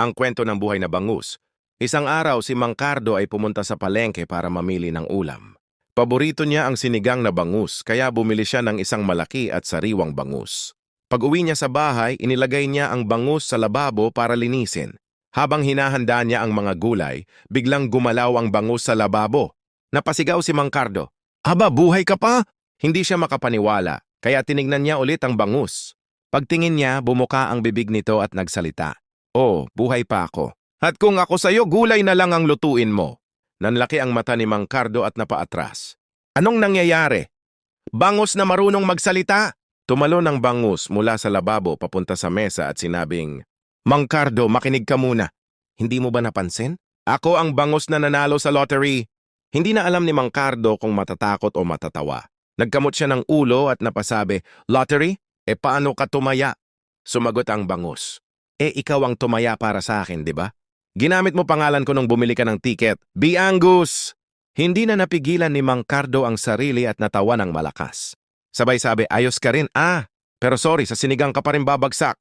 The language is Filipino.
Ang kwento ng buhay na bangus. Isang araw si Mang Cardo ay pumunta sa palengke para mamili ng ulam. Paborito niya ang sinigang na bangus kaya bumili siya ng isang malaki at sariwang bangus. Pag-uwi niya sa bahay, inilagay niya ang bangus sa lababo para linisin. Habang hinahanda niya ang mga gulay, biglang gumalaw ang bangus sa lababo. Napasigaw si Mang Cardo. Aba, buhay ka pa? Hindi siya makapaniwala, kaya tinignan niya ulit ang bangus. Pagtingin niya, bumuka ang bibig nito at nagsalita. Oh, buhay pa ako. At kung ako sa'yo, gulay na lang ang lutuin mo. Nanlaki ang mata ni Mang Cardo at napaatras. Anong nangyayari? Bangus na marunong magsalita? Tumalon ang bangus mula sa lababo papunta sa mesa at sinabing, Mang Cardo, makinig ka muna. Hindi mo ba napansin? Ako ang bangus na nanalo sa lottery. Hindi na alam ni Mang Cardo kung matatakot o matatawa. Nagkamot siya ng ulo at napasabi, Lottery? E paano ka tumaya? Sumagot ang bangus. Ikaw ang tumaya para sa akin, di ba? Ginamit mo pangalan ko nung bumili ka ng tiket. Angus! Hindi na napigilan ni Mang Cardo ang sarili at natawa ng malakas. Sabay sabi, ayos ka rin. Pero sorry, sa sinigang ka pa rin babagsak.